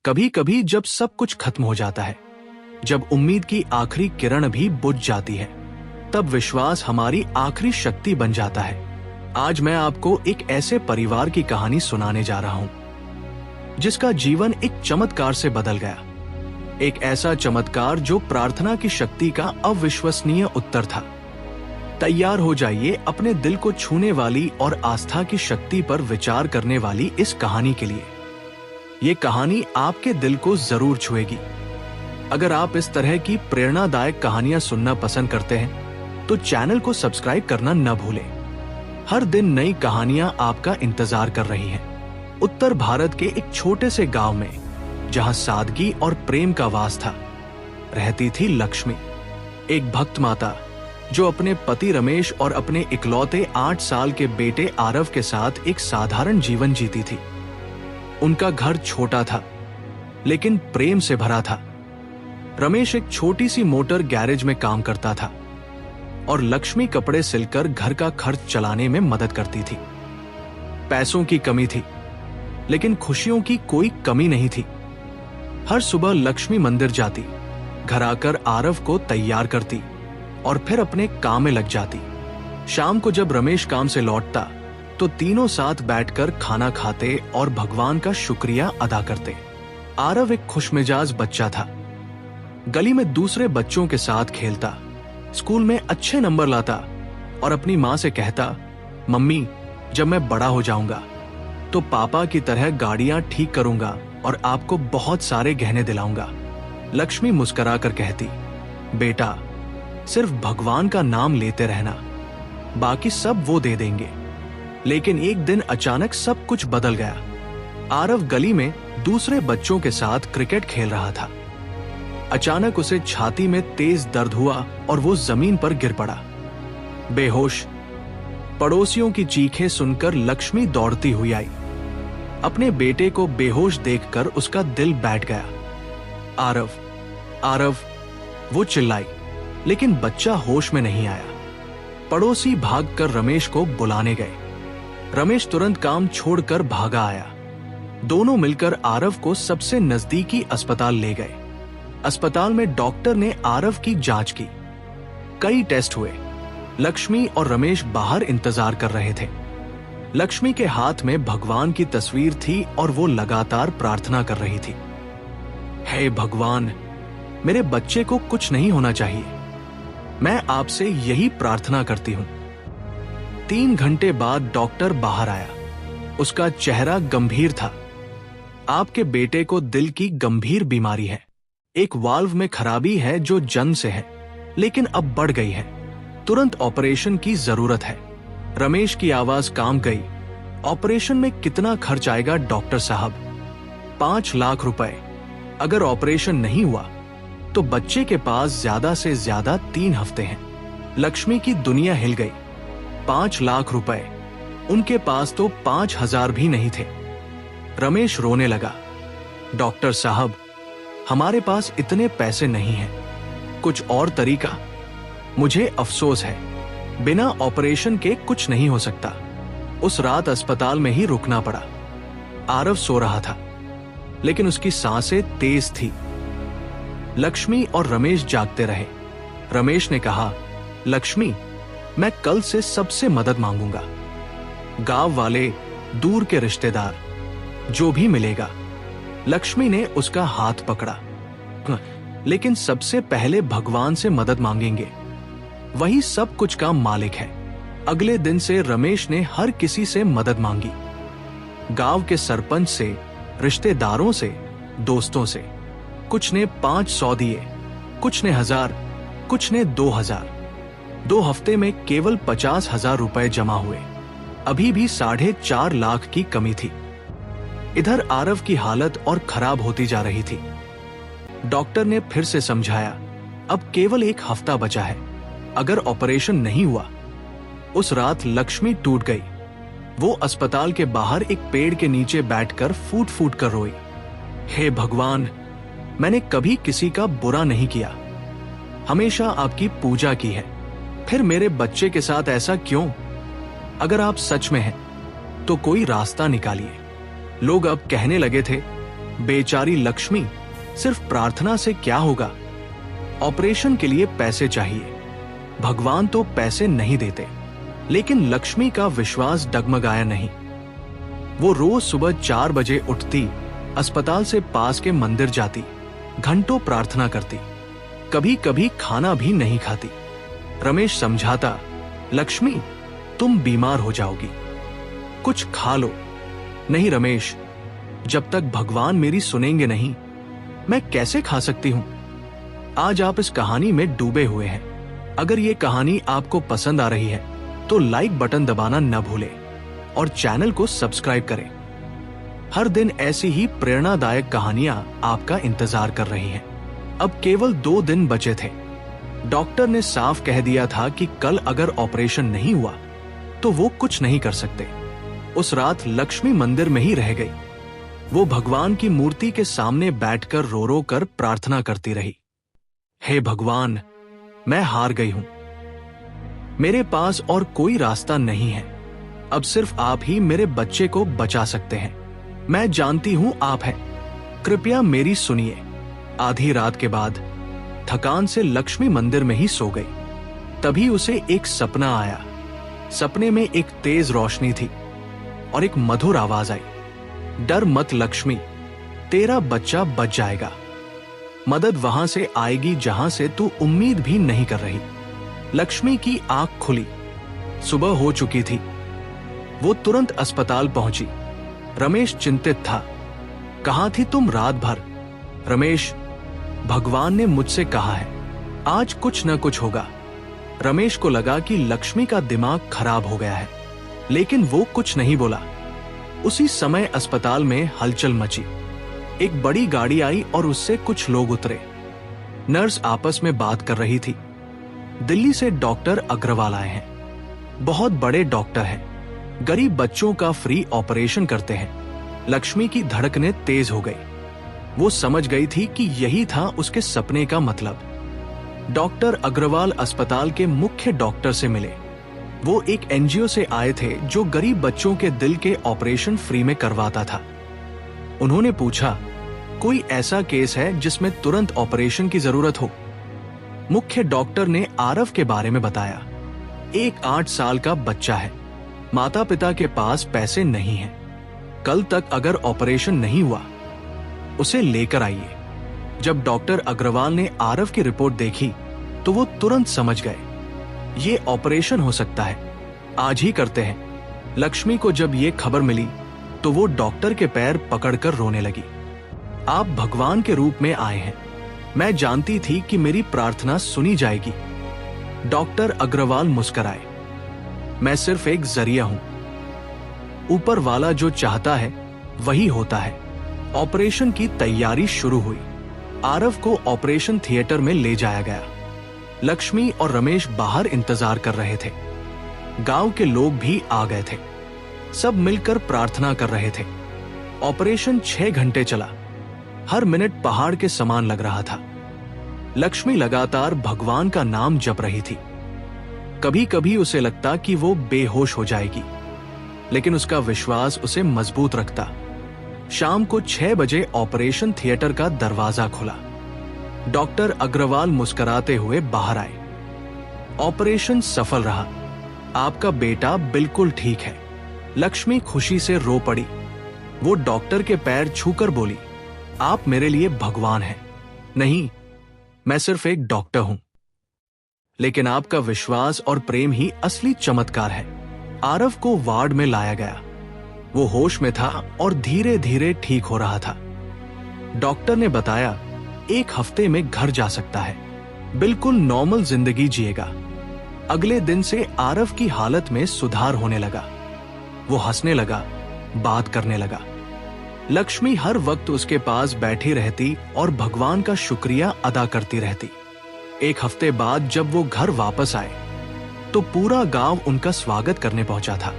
कभी कभी जब सब कुछ खत्म हो जाता है, जब उम्मीद की आखिरी किरण भी बुझ जाती है, तब विश्वास हमारी आखिरी शक्ति बन जाता है। आज मैं आपको एक ऐसे परिवार की कहानी सुनाने जा रहा हूं जिसका जीवन एक चमत्कार से बदल गया। एक ऐसा चमत्कार जो प्रार्थना की शक्ति का अविश्वसनीय उत्तर था। तैयार हो जाइए अपने दिल को छूने वाली और आस्था की शक्ति पर विचार करने वाली इस कहानी के लिए। ये कहानी आपके दिल को जरूर छुएगी। अगर आप इस तरह की प्रेरणादायक कहानियां सुनना पसंद करते हैं तो चैनल को सब्सक्राइब करना न भूलें। हर दिन नई कहानियां आपका इंतजार कर रही हैं। उत्तर भारत के एक छोटे से गांव में, जहां सादगी और प्रेम का वास था, रहती थी लक्ष्मी, एक भक्त माता जो अपने पति रमेश और अपने इकलौते 8 साल के बेटे आरव के साथ एक साधारण जीवन जीती थी। उनका घर छोटा था लेकिन प्रेम से भरा था। रमेश एक छोटी सी मोटर गैरेज में काम करता था और लक्ष्मी कपड़े सिलकर घर का खर्च चलाने में मदद करती थी। पैसों की कमी थी लेकिन खुशियों की कोई कमी नहीं थी। हर सुबह लक्ष्मी मंदिर जाती, घर आकर आरव को तैयार करती और फिर अपने काम में लग जाती। शाम को जब रमेश काम से लौटता तो तीनों साथ बैठकर खाना खाते और भगवान का शुक्रिया अदा करते। आरव एक खुशमिजाज बच्चा था। गली में दूसरे बच्चों के साथ खेलता, स्कूल में अच्छे नंबर लाता और अपनी माँ से कहता, मम्मी, जब मैं बड़ा हो जाऊंगा तो पापा की तरह गाड़ियां ठीक करूंगा और आपको बहुत सारे गहने दिलाऊंगा। लक्ष्मी मुस्कुरा कर कहती, बेटा, सिर्फ भगवान का नाम लेते रहना, बाकी सब वो दे देंगे। लेकिन एक दिन अचानक सब कुछ बदल गया। आरव गली में दूसरे बच्चों के साथ क्रिकेट खेल रहा था। अचानक उसे छाती में तेज दर्द हुआ और वो जमीन पर गिर पड़ा, बेहोश। पड़ोसियों की चीखें सुनकर लक्ष्मी दौड़ती हुई आई। अपने बेटे को बेहोश देखकर उसका दिल बैठ गया। आरव, आरव, वो चिल्लाई, लेकिन बच्चा होश में नहीं आया। पड़ोसी भागकर रमेश को बुलाने गए। रमेश तुरंत काम छोड़कर भागा आया। दोनों मिलकर आरव को सबसे नजदीकी अस्पताल ले गए। अस्पताल में डॉक्टर ने आरव की जांच की। कई टेस्ट हुए। लक्ष्मी और रमेश बाहर इंतजार कर रहे थे। लक्ष्मी के हाथ में भगवान की तस्वीर थी और वो लगातार प्रार्थना कर रही थी, हे भगवान, मेरे बच्चे को कुछ नहीं होना चाहिए। मैं आपसे यही प्रार्थना करती हूं। 3 घंटे बाद डॉक्टर बाहर आया। उसका चेहरा गंभीर था। आपके बेटे को दिल की गंभीर बीमारी है। एक वाल्व में खराबी है जो जन्म से है, लेकिन अब बढ़ गई है। तुरंत ऑपरेशन की जरूरत है। रमेश की आवाज काम गई। ऑपरेशन में कितना खर्च आएगा डॉक्टर साहब? 5 लाख रुपए। अगर ऑपरेशन नहीं हुआ तो बच्चे के पास ज्यादा से ज्यादा 3 हफ्ते हैं। लक्ष्मी की दुनिया हिल गई। 5 लाख रुपए, उनके पास तो 5,000 भी नहीं थे। रमेश रोने लगा, डॉक्टर साहब, हमारे पास इतने पैसे नहीं हैं। कुछ और तरीका? मुझे अफसोस है, बिना ऑपरेशन के कुछ नहीं हो सकता। उस रात अस्पताल में ही रुकना पड़ा। आरव सो रहा था लेकिन उसकी सांसें तेज थी। लक्ष्मी और रमेश जागते रहे। रमेश ने कहा, लक्ष्मी, मैं कल से सबसे मदद मांगूंगा। गांव वाले, दूर के रिश्तेदार, जो भी मिलेगा। लक्ष्मी ने उसका हाथ पकड़ा, लेकिन सबसे पहले भगवान से मदद मांगेंगे, वही सब कुछ का मालिक है। अगले दिन से रमेश ने हर किसी से मदद मांगी। गांव के सरपंच से, रिश्तेदारों से, दोस्तों से। कुछ ने 500 दिए, कुछ ने 1000, कुछ ने 2000। 2 हफ्ते में केवल 50,000 रुपए जमा हुए। अभी भी 4.5 लाख की कमी थी। इधर आरव की हालत और खराब होती जा रही थी। डॉक्टर ने फिर से समझाया, अब केवल 1 हफ्ता बचा है। अगर ऑपरेशन नहीं हुआ। उस रात लक्ष्मी टूट गई। वो अस्पताल के बाहर एक पेड़ के नीचे बैठकर फूट फूट कर रोई, हे भगवान, मैंने कभी किसी का बुरा नहीं किया, हमेशा आपकी पूजा की है, फिर मेरे बच्चे के साथ ऐसा क्यों? अगर आप सच में हैं तो कोई रास्ता निकालिए। लोग अब कहने लगे थे, बेचारी लक्ष्मी, सिर्फ प्रार्थना से क्या होगा? ऑपरेशन के लिए पैसे चाहिए। भगवान तो पैसे नहीं देते। लेकिन लक्ष्मी का विश्वास डगमगाया नहीं। वो रोज सुबह 4 बजे उठती, अस्पताल से पास के मंदिर जाती, घंटों प्रार्थना करती, कभी कभी खाना भी नहीं खाती। रमेश समझाता, लक्ष्मी तुम बीमार हो जाओगी, कुछ खा लो। नहीं रमेश, जब तक भगवान मेरी सुनेंगे नहीं, मैं कैसे खा सकती हूं? आज आप इस कहानी में डूबे हुए हैं। अगर ये कहानी आपको पसंद आ रही है तो लाइक बटन दबाना न भूलें और चैनल को सब्सक्राइब करें। हर दिन ऐसी ही प्रेरणादायक कहानियां आपका इंतजार कर रही हैं। अब केवल 2 दिन बचे थे। डॉक्टर ने साफ कह दिया था कि कल अगर ऑपरेशन नहीं हुआ तो वो कुछ नहीं कर सकते। उस रात लक्ष्मी मंदिर में ही रह गई। वो भगवान की मूर्ति के सामने बैठकर रो रो कर प्रार्थना करती रही। हे भगवान, मैं हार गई हूं। मेरे पास और कोई रास्ता नहीं है। अब सिर्फ आप ही मेरे बच्चे को बचा सकते हैं। मैं जानती हूं आप हैं। कृपया मेरी सुनिए। आधी रात के बाद थकान से लक्ष्मी मंदिर में ही सो गई। तभी उसे एक सपना आया। सपने में एक तेज रोशनी थी और एक मधुर आवाज आई, डर मत लक्ष्मी, तेरा बच्चा बच जाएगा। मदद वहां से आएगी जहां से तू उम्मीद भी नहीं कर रही। लक्ष्मी की आंख खुली। सुबह हो चुकी थी। वो तुरंत अस्पताल पहुंची। रमेश चिंतित था। कहां थी तुम रात भर? रमेश, भगवान ने मुझसे कहा है आज कुछ न कुछ होगा। रमेश को लगा कि लक्ष्मी का दिमाग खराब हो गया है, लेकिन वो कुछ नहीं बोला। उसी समय अस्पताल में हलचल मची। एक बड़ी गाड़ी आई और उससे कुछ लोग उतरे। नर्स आपस में बात कर रही थी। दिल्ली से डॉक्टर अग्रवाल आए हैं। बहुत बड़े डॉक्टर हैं। गरीब बच्चों का फ्री ऑपरेशन करते हैं। लक्ष्मी की धड़कनें तेज हो गई। वो समझ गई थी कि यही था उसके सपने का मतलब। डॉक्टर अग्रवाल अस्पताल के मुख्य डॉक्टर से मिले। वो एक एनजीओ से आए थे जो गरीब बच्चों के दिल के ऑपरेशन फ्री में करवाता था। उन्होंने पूछा, कोई ऐसा केस है जिसमें तुरंत ऑपरेशन की जरूरत हो? मुख्य डॉक्टर ने आरव के बारे में बताया। एक 8 साल का बच्चा है। माता पिता के पास पैसे नहीं हैं। कल तक अगर ऑपरेशन नहीं हुआ, उसे लेकर आइए। जब डॉक्टर अग्रवाल ने आरव की रिपोर्ट देखी तो वो तुरंत समझ गए, ये ऑपरेशन हो सकता है, आज ही करते हैं। लक्ष्मी को जब ये खबर मिली तो वो डॉक्टर के पैर पकड़कर रोने लगी। आप भगवान के रूप में आए हैं। मैं जानती थी कि मेरी प्रार्थना सुनी जाएगी। डॉक्टर अग्रवाल मुस्कुराए। मैं सिर्फ एक जरिया हूं। ऊपर वाला जो चाहता है वही होता है। ऑपरेशन की तैयारी शुरू हुई। आरव को ऑपरेशन थिएटर में ले जाया गया। लक्ष्मी और रमेश बाहर इंतजार कर रहे थे। गांव के लोग भी आ गए थे। सब मिलकर प्रार्थना कर रहे थे। ऑपरेशन 6 घंटे चला। हर मिनट पहाड़ के समान लग रहा था। लक्ष्मी लगातार भगवान का नाम जप रही थी। कभी कभी उसे लगता कि वो बेहोश हो जाएगी, लेकिन उसका विश्वास उसे मजबूत रखता। शाम को 6 बजे ऑपरेशन थिएटर का दरवाजा खुला। डॉक्टर अग्रवाल मुस्कुराते हुए बाहर आए। ऑपरेशन सफल रहा। आपका बेटा बिल्कुल ठीक है। लक्ष्मी खुशी से रो पड़ी। वो डॉक्टर के पैर छूकर बोली, आप मेरे लिए भगवान हैं। नहीं, मैं सिर्फ एक डॉक्टर हूं। लेकिन आपका विश्वास और प्रेम ही असली चमत्कार है। आरव को वार्ड में लाया गया। वो होश में था और धीरे धीरे ठीक हो रहा था। डॉक्टर ने बताया, 1 हफ्ते में घर जा सकता है। बिल्कुल नॉर्मल जिंदगी जिएगा। अगले दिन से आरव की हालत में सुधार होने लगा। वो हंसने लगा, बात करने लगा। लक्ष्मी हर वक्त उसके पास बैठी रहती और भगवान का शुक्रिया अदा करती रहती। 1 हफ्ते बाद जब वो घर वापस आए तो पूरा गांव उनका स्वागत करने पहुंचा था।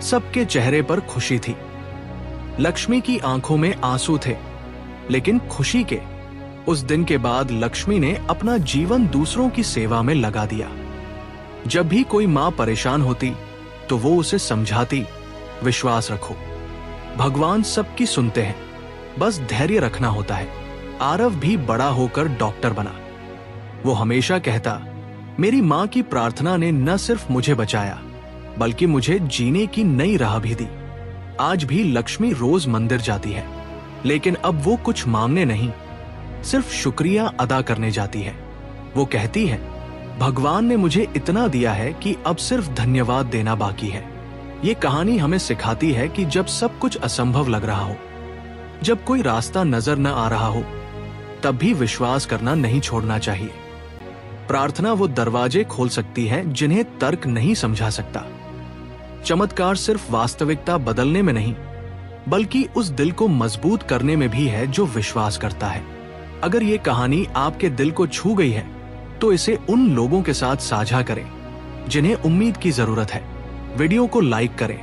सबके चेहरे पर खुशी थी। लक्ष्मी की आंखों में आंसू थे, लेकिन खुशी के। उस दिन के बाद लक्ष्मी ने अपना जीवन दूसरों की सेवा में लगा दिया। जब भी कोई मां परेशान होती तो वो उसे समझाती, विश्वास रखो, भगवान सबकी सुनते हैं। बस धैर्य रखना होता है। आरव भी बड़ा होकर डॉक्टर बना। वो हमेशा कहता, मेरी माँ की प्रार्थना ने न सिर्फ मुझे बचाया बल्कि मुझे जीने की नई राह भी दी। आज भी लक्ष्मी रोज मंदिर जाती है, लेकिन अब वो कुछ मांगने नहीं, सिर्फ शुक्रिया अदा करने जाती है। वो कहती है, भगवान ने मुझे इतना दिया है कि अब सिर्फ धन्यवाद देना बाकी है। ये कहानी हमें सिखाती है कि जब सब कुछ असंभव लग रहा हो, जब कोई रास्ता नजर न आ रहा हो, तब भी विश्वास करना नहीं छोड़ना चाहिए। प्रार्थना वो दरवाजे खोल सकती है जिन्हें तर्क नहीं समझा सकता। चमत्कार सिर्फ वास्तविकता बदलने में नहीं, बल्कि उस दिल को मजबूत करने में भी है जो विश्वास करता है। अगर ये कहानी आपके दिल को छू गई है, तो इसे उन लोगों के साथ साझा करें जिन्हें उम्मीद की जरूरत है। वीडियो को लाइक करें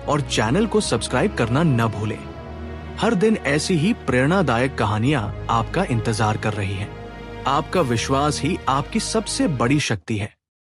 और चैनल को सब्सक्राइब करना न भूलें। हर दिन ऐसी ही प्रेरणादायक कहानियां आपका इंतजार कर रही हैं। आपका विश्वास ही आपकी सबसे बड़ी शक्ति है।